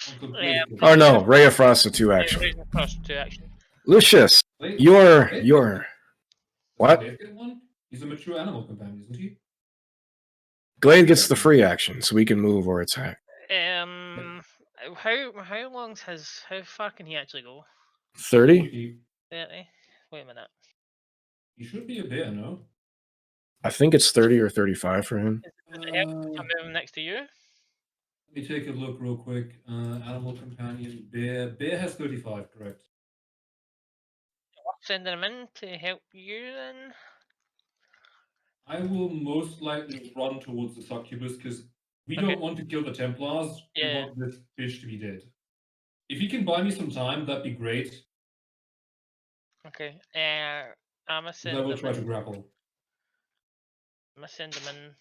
Speaker 2: Uncle
Speaker 3: Yeah.
Speaker 2: Blake.
Speaker 7: Oh no, Ray of Frost a 2 action.
Speaker 3: Raising across 2 action.
Speaker 7: Lucius,
Speaker 2: Wait,
Speaker 7: you're
Speaker 2: Does
Speaker 7: what?
Speaker 2: Blake get one? He's a mature animal companion, isn't he?
Speaker 7: Glade gets the free action, so he can move or attack.
Speaker 3: How long's his? How far can he actually go?
Speaker 7: 30?
Speaker 2: 40.
Speaker 3: 30. Wait a minute.
Speaker 2: He should be a bear, no?
Speaker 7: I think it's 30 or 35 for him.
Speaker 3: Does it help
Speaker 2: Uh,
Speaker 3: if I move him next to you?
Speaker 2: Let me take a look real quick. Animal companion, bear. Bear has 35, correct?
Speaker 3: Sending him in to help you then?
Speaker 2: I will most likely run towards the succubus because we
Speaker 3: Okay.
Speaker 2: don't want to kill the Templars.
Speaker 3: Yeah.
Speaker 2: We want this fish to be dead. If you can buy me some time, that'd be great.
Speaker 3: Okay. I'm gonna
Speaker 2: 'Cause
Speaker 3: send
Speaker 2: I will
Speaker 3: him
Speaker 2: try to
Speaker 3: in.
Speaker 2: grapple.
Speaker 3: I'm gonna send him in.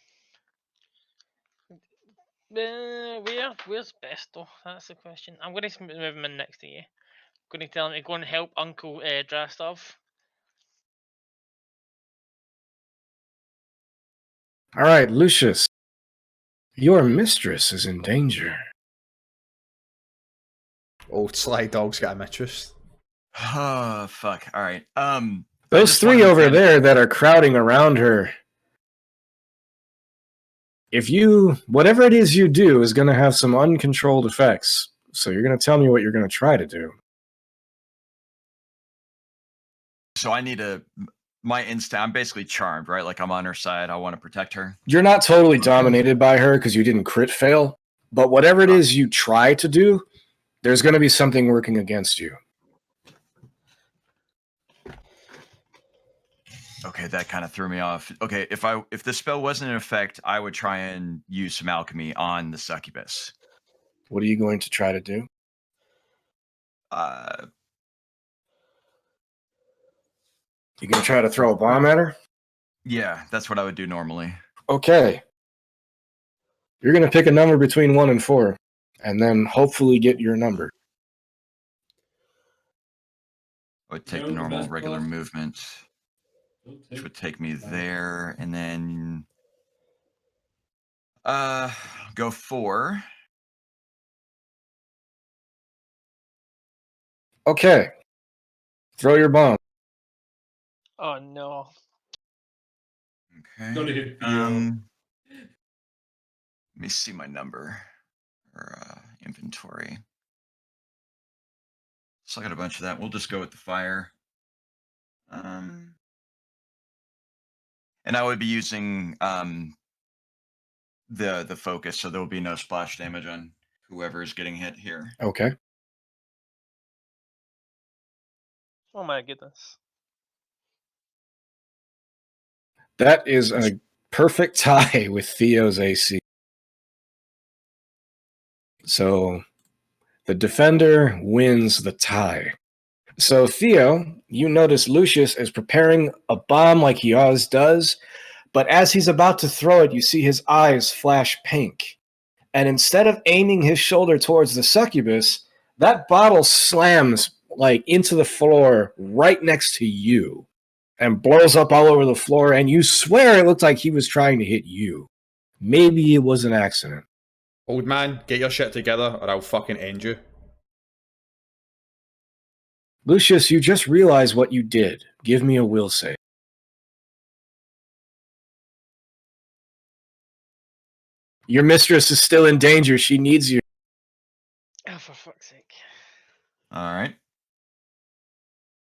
Speaker 3: Where's best though? That's the question. I'm gonna move him in next to you. I'm gonna tell him to go and help Uncle Drastov.
Speaker 7: All right, Lucius, your mistress is in danger.
Speaker 4: Old sly dog's got a mistress.
Speaker 6: Oh, fuck. All right.
Speaker 7: Those
Speaker 6: just
Speaker 7: three
Speaker 6: wanted to
Speaker 7: over
Speaker 6: kind of-
Speaker 7: there that are crowding around her. If whatever it is you do is going to have some uncontrolled effects. So you're going to tell me what you're going to try to do.
Speaker 6: So I need my instinct. I'm basically charmed, right? Like I'm on her side. I want to protect her.
Speaker 7: You're not totally dominated by her because you didn't crit fail. But whatever it is you try to do, there's going to be something working against you.
Speaker 6: Okay, that kind of threw me off. Okay, if the spell wasn't in effect, I would try and use some alchemy on the succubus.
Speaker 7: What are you going to try to do? You going to try to throw a bomb at her?
Speaker 6: Yeah, that's what I would do normally.
Speaker 7: Okay. You're going to pick a number between 1 and 4, and then hopefully get your number.
Speaker 6: I would take
Speaker 2: No,
Speaker 6: the
Speaker 2: the
Speaker 6: normal
Speaker 2: best
Speaker 6: regular
Speaker 2: class-
Speaker 6: movement, which would take me there, and then go 4.
Speaker 7: Okay. Throw your bomb.
Speaker 3: Oh no.
Speaker 6: Okay.
Speaker 2: Gotta hit the,
Speaker 6: Let me see my number or inventory. So I got a bunch of that. We'll just go with the fire. And I would be using the focus, so there will be no splash damage on whoever is getting hit here.
Speaker 7: Okay.
Speaker 3: Oh my goodness.
Speaker 7: That is a perfect tie with Theo's AC. So the defender wins the tie. So Theo, you notice Lucius is preparing a bomb like he always does, but as he's about to throw it, you see his eyes flash pink. And instead of aiming his shoulder towards the succubus, that bottle slams like into the floor right next to you and blows up all over the floor, and you swear it looked like he was trying to hit you. Maybe it was an accident.
Speaker 4: Old man, get your shit together or I'll fucking end you.
Speaker 7: Lucius, you just realized what you did. Give me a will save. Your mistress is still in danger. She needs you.
Speaker 3: Oh, for fuck's sake.
Speaker 6: All right.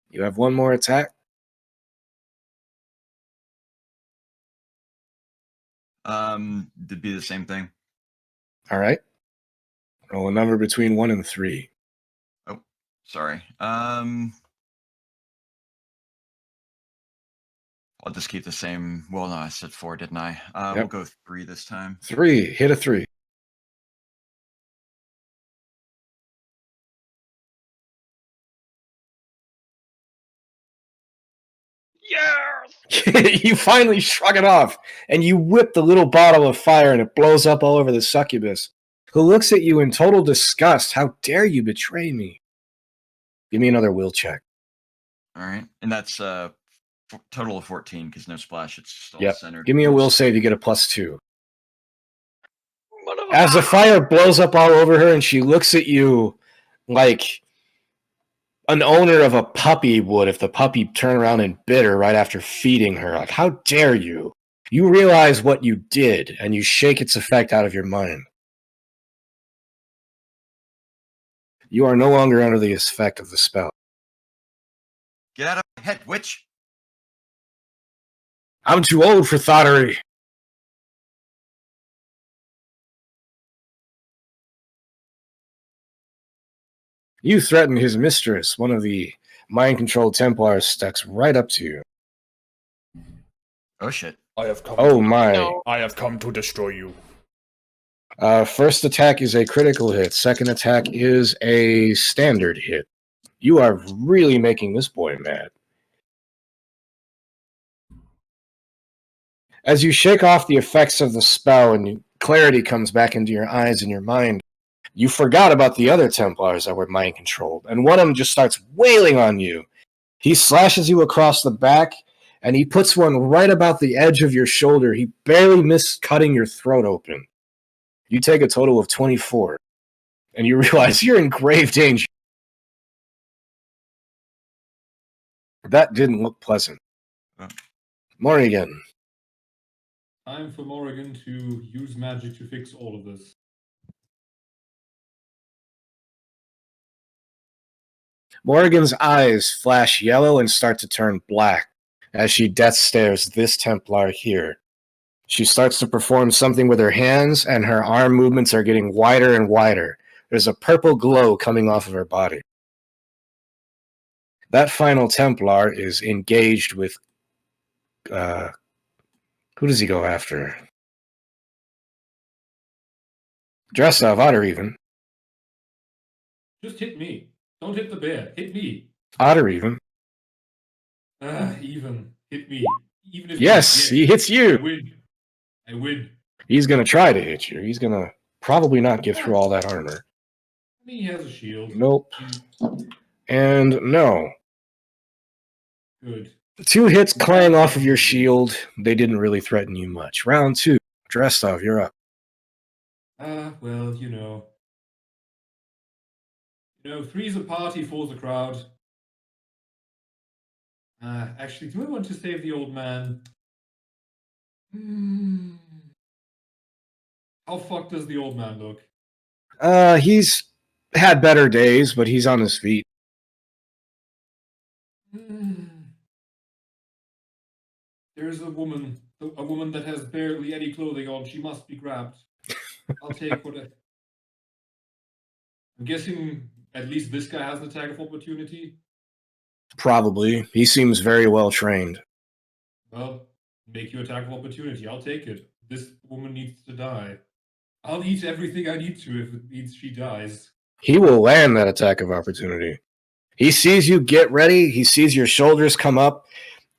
Speaker 7: You have one more attack.
Speaker 6: It'd be the same thing.
Speaker 7: All right. Roll a number between 1 and 3.
Speaker 6: Oh, sorry. I'll just keep the same. Well, no, I said 4, didn't I?
Speaker 7: Yep.
Speaker 6: We'll go 3 this time.
Speaker 7: 3. Hit a 3.
Speaker 3: Yes!
Speaker 7: You finally shrug it off, and you whip the little bottle of fire, and it blows up all over the succubus, who looks at you in total disgust. How dare you betray me? Give me another will check.
Speaker 6: All right, and that's total of 14 because no splash. It's still
Speaker 7: Yep.
Speaker 6: centered.
Speaker 7: Give me a will save. You get a +2.
Speaker 3: Motherfucker.
Speaker 7: As the fire blows up all over her, and she looks at you like an owner of a puppy would if the puppy turned around and bit her right after feeding her. Like, how dare you? You realize what you did, and you shake its effect out of your mind. You are no longer under the effect of the spell.
Speaker 6: Get out of my head, witch!
Speaker 7: I'm too old for thottery. You threaten his mistress. One of the mind-controlled Templars steps right up to you.
Speaker 6: Oh shit!
Speaker 4: I have come.
Speaker 7: Oh my.
Speaker 3: No.
Speaker 4: I have come to destroy you.
Speaker 7: First attack is a critical hit. Second attack is a standard hit. You are really making this boy mad. As you shake off the effects of the spell and clarity comes back into your eyes and your mind, you forgot about the other Templars that were mind-controlled, and one of them just starts wailing on you. He slashes you across the back, and he puts one right about the edge of your shoulder. He barely missed cutting your throat open. You take a total of 24, and you realize you're in grave danger. That didn't look pleasant.
Speaker 6: Oh.
Speaker 7: Morrigan.
Speaker 2: Time for Morrigan to use magic to fix all of this.
Speaker 7: Morrigan's eyes flash yellow and start to turn black as she death stares this Templar here. She starts to perform something with her hands, and her arm movements are getting wider and wider. There's a purple glow coming off of her body. That final Templar is engaged with... who does he go after? Dressov, Otter even.
Speaker 2: Just hit me. Don't hit the bear. Hit me.
Speaker 7: Otter even.
Speaker 2: Even. Hit me. Even if
Speaker 7: Yes, he hits
Speaker 2: I
Speaker 7: you.
Speaker 2: win. I win.
Speaker 7: He's going to try to hit you. He's going to probably not get through all that armor.
Speaker 2: I mean, he has a shield.
Speaker 7: Nope. And no.
Speaker 2: Good.
Speaker 7: 2 hits clang off of your shield. They didn't really threaten you much. Round 2. Dressov, you're up.
Speaker 2: Well, you know. Three's a party, four's a crowd. Actually, do I want to save the old man? How fucked does the old man look?
Speaker 7: He's had better days, but he's on his feet.
Speaker 2: There's a woman that has barely any clothing on. She must be grabbed. I'll take what I'm guessing at least this guy has an attack of opportunity.
Speaker 7: Probably. He seems very well trained.
Speaker 2: Well, make you attack of opportunity. I'll take it. This woman needs to die. I'll eat everything I need to if it means she dies.
Speaker 7: He will land that attack of opportunity. He sees you get ready. He sees your shoulders come up,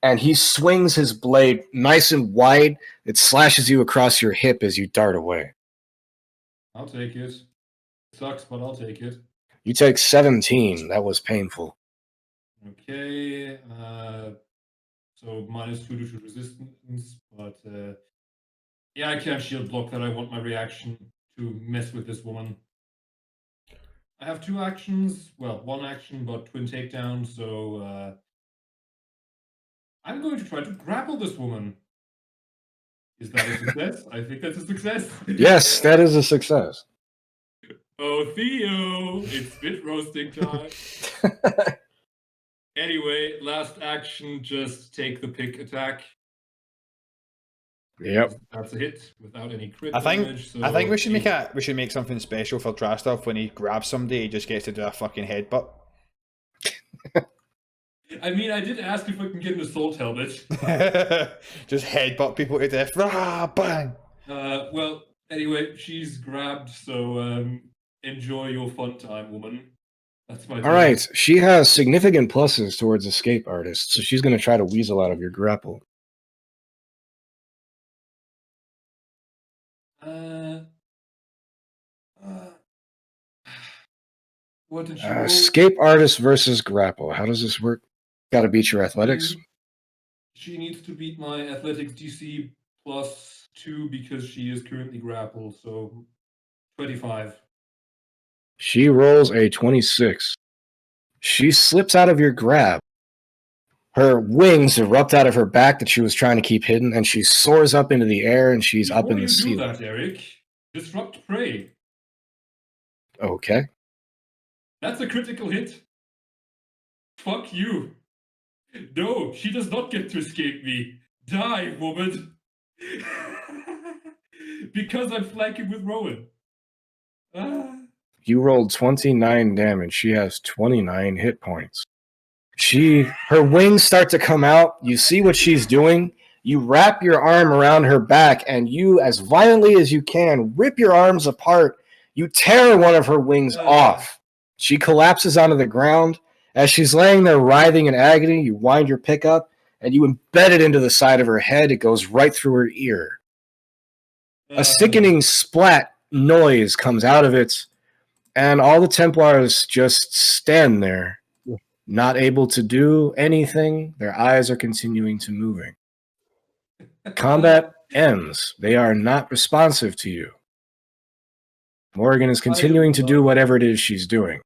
Speaker 7: and he swings his blade nice and wide. It slashes you across your hip as you dart away.
Speaker 2: I'll take it. Sucks, but I'll take it.
Speaker 7: You take 17. That was painful.
Speaker 2: Okay. So -2 to resistance, but yeah, I can't shield block that. I want my reaction to mess with this woman. I have 2 actions. Well, 1 action, but twin takedown. So I'm going to try to grapple this woman. Is that a success? I think that's a success.
Speaker 7: Yes, that is a success.
Speaker 2: Oh, Theo! It's spit roasting time. Anyway, last action, just take the pick attack.
Speaker 7: Yep.
Speaker 2: That's a hit without any crit
Speaker 4: I think
Speaker 2: damage. So
Speaker 4: I think we should make something special for Drastov when he grabs somebody. He just gets to do a fucking headbutt.
Speaker 2: I mean, I did ask if I can get an assault helmet.
Speaker 4: Just headbutt people to death. Rah, bang.
Speaker 2: Well, anyway, she's grabbed, so enjoy your fun time, woman. That's my
Speaker 7: All right, she has significant pluses towards escape artist, so she's going to try to weasel out of your grapple.
Speaker 2: What did she roll?
Speaker 7: Escape artist versus grapple. How does this work? Got to beat your athletics.
Speaker 2: She needs to beat my athletics DC +2 because she is currently grappled, so 25.
Speaker 7: She rolls a 26. She slips out of your grab. Her wings erupt out of her back that she was trying to keep hidden, and she soars up into the air, and she's up in the
Speaker 2: Before you do
Speaker 7: ceiling.
Speaker 2: that, Eric, disrupt prey.
Speaker 7: Okay.
Speaker 2: That's a critical hit. Fuck you. No, she does not get to escape me. Die, woman. Because I'm flanking with Rowan.
Speaker 7: You rolled 29 damage. She has 29 hit points. Her wings start to come out. You see what she's doing. You wrap your arm around her back, and you, as violently as you can, rip your arms apart. You tear one of her wings off. She collapses onto the ground. As she's laying there writhing in agony, you wind your pickup, and you embed it into the side of her head. It goes right through her ear. A sickening splat noise comes out of it, and all the Templars just stand there, not able to do anything. Their eyes are continuing to moving. Combat ends. They are not responsive to you. Morgan is continuing to do whatever it is she's doing.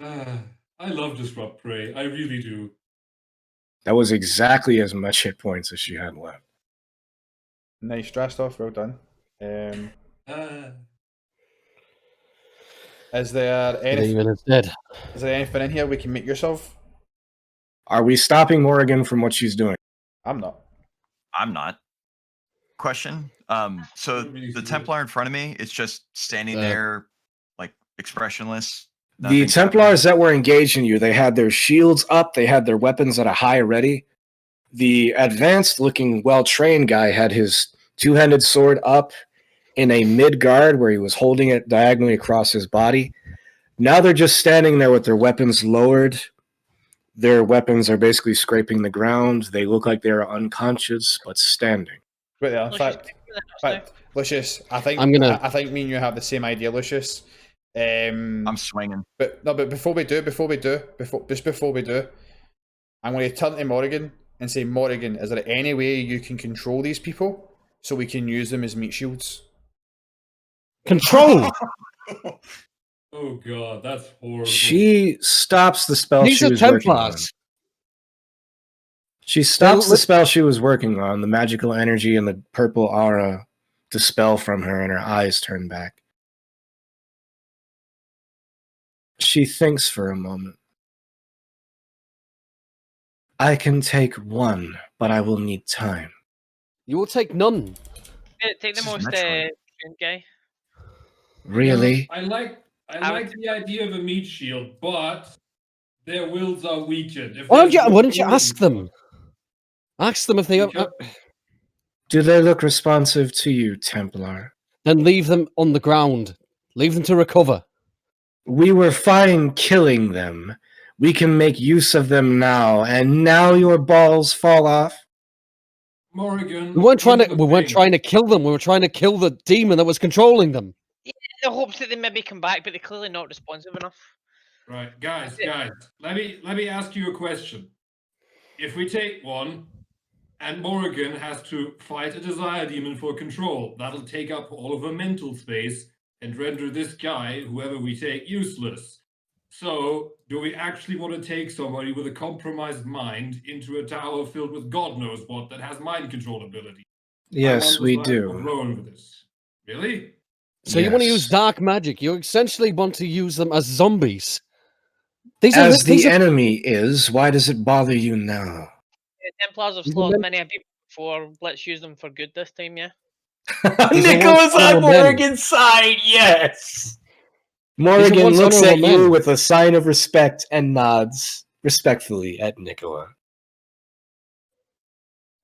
Speaker 2: I love Disrupt Prey. I really do.
Speaker 7: That was exactly as much hit points as she had left.
Speaker 4: Nice, Drastov. Well done. Is there anything?
Speaker 5: It's dead.
Speaker 4: Is there anything in here we can make use of?
Speaker 7: Are we stopping Morgan from what she's doing?
Speaker 4: I'm not.
Speaker 6: I'm not. Question. So the Templar in front of me, it's just standing there, like expressionless.
Speaker 7: The Templars that were engaging you, they had their shields up, they had their weapons at a high ready. The advanced-looking, well-trained guy had his two-handed sword up in a mid-guard where he was holding it diagonally across his body. Now they're just standing there with their weapons lowered. Their weapons are basically scraping the ground. They look like they are unconscious, but standing.
Speaker 4: Wait there. In fact, Lucius, I think me and you have the same idea, Lucius.
Speaker 6: I'm swinging.
Speaker 4: But before we do, I'm going to turn to Morrigan and say, Morrigan, is there any way you can control these people so we can use them as meat shields?
Speaker 5: Control!
Speaker 2: Oh god, that's horrible.
Speaker 7: She stops the spell
Speaker 5: These
Speaker 7: she
Speaker 5: are
Speaker 7: was working on.
Speaker 5: Templars.
Speaker 7: She stops the spell she was working on. The magical energy and the purple aura dispel from her, and her eyes turn back. She thinks for a moment. I can take one, but I will need time.
Speaker 5: You will take none.
Speaker 3: Take the most tuned guy.
Speaker 7: Really?
Speaker 2: I like the idea of a meat shield, but their wills are weakened.
Speaker 5: Why don't you ask them? Ask them if they...
Speaker 7: Do they look responsive to you, Templar?
Speaker 5: Then leave them on the ground. Leave them to recover.
Speaker 7: We were fine killing them. We can make use of them now, and now your balls fall off?
Speaker 2: Morrigan,
Speaker 5: We weren't trying to kill them. We were trying to kill the demon that was controlling them.
Speaker 3: Yeah, in the hopes that they maybe come back, but they're clearly not responsive enough.
Speaker 2: Right, guys, let me ask you a question. If we take one, and Morrigan has to fight a desire demon for control, that'll take up all of her mental space and render this guy, whoever we take, useless. So, do we actually want to take somebody with a compromised mind into a tower filled with God knows what that has mind control ability?
Speaker 7: Yes, we do.
Speaker 2: With this. Really?
Speaker 5: So you want to use dark magic. You essentially want to use them as zombies.
Speaker 7: As the enemy is, why does it bother you now?
Speaker 3: The Templars have slaughtered many people before. Let's use them for good this time, yeah?
Speaker 7: Nicholas on Morrigan's side, yes! Morrigan looks at you with a sign of respect and nods. respectfully at Nicola.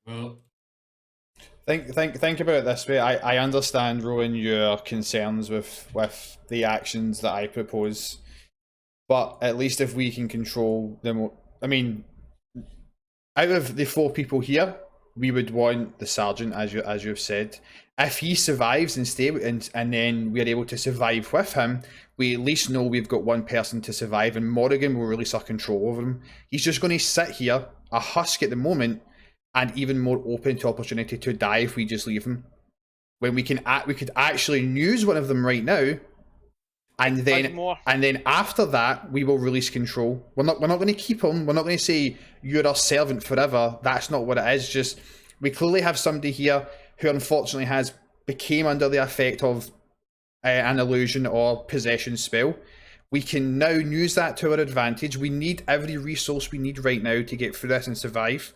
Speaker 2: Well,
Speaker 4: Think about it this way. I understand, Rowan, your concerns with the actions that I propose, but at least if we can control them, I mean, out of the 4 people here, we would want the sergeant, as you've said. If he survives and then we're able to survive with him, we at least know we've got one person to survive, and Morrigan will release our control over him. He's just going to sit here, a husk at the moment, and even more open to opportunity to die if we just leave him. When we could actually use one of them right now, and then after that we will release control. We're not going to keep him. We're not going to say you're our servant forever. That's not what it is. Just we clearly have somebody here who unfortunately became under the effect of an illusion or possession spell. We can now use that to our advantage. We need every resource we need right now to get through this and survive.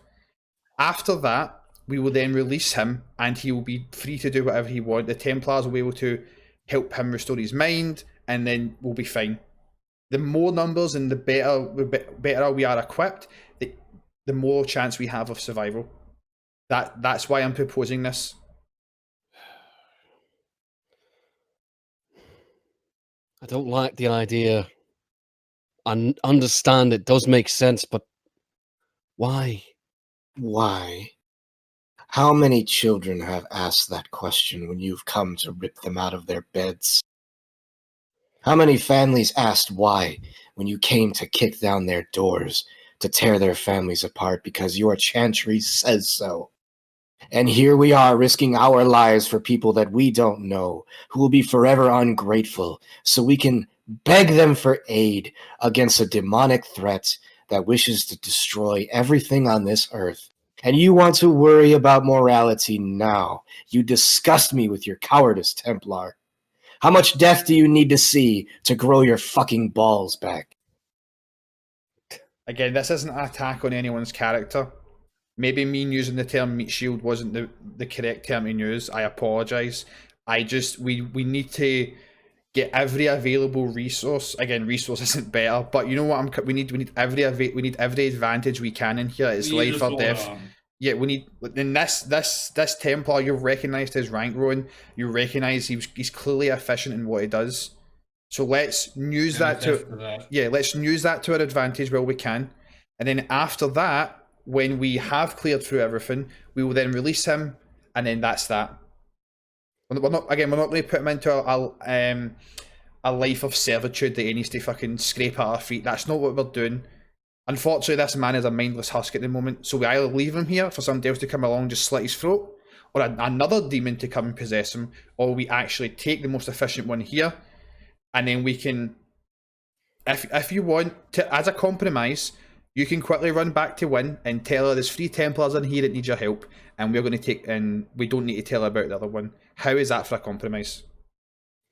Speaker 4: After that, we will then release him, and he will be free to do whatever he wants. The Templars will be able to help him restore his mind, and then we'll be fine. The more numbers and the better we are equipped, the more chance we have of survival. That's why I'm proposing this.
Speaker 5: I don't like the idea. I understand it does make sense, but why?
Speaker 7: Why? How many children have asked that question when you've come to rip them out of their beds? How many families asked why when you came to kick down their doors, to tear their families apart because your chantry says so? And here we are risking our lives for people that we don't know, who will be forever ungrateful, so we can beg them for aid against a demonic threat that wishes to destroy everything on this earth. And you want to worry about morality now. You disgust me with your cowardice, Templar. How much death do you need to see to grow your fucking balls back?
Speaker 4: Again, this isn't an attack on anyone's character. Maybe me using the term meat shield wasn't the correct term to use. I apologise. We need to get every available resource. Again, resource isn't better, but you know what? We need every advantage we can in here. It's life or death. Yeah, we need. In this Templar, you've recognised his rank, Rowan. You recognise he's clearly efficient in what he does. So let's use let's use that to our advantage while we can, and then after that, when we have cleared through everything, we will then release him, and then that's that. We're not going to put him into a life of servitude that he needs to fucking scrape at our feet. That's not what we're doing. Unfortunately, this man is a mindless husk at the moment, so we either leave him here for somebody else to come along, just slit his throat, or another demon to come and possess him, or we actually take the most efficient one here, and then we can, if you want to, as a compromise, you can quickly run back to Wynn and tell her there's 3 Templars in here that need your help, and we're going to take, and we don't need to tell her about the other one. How is that for a compromise?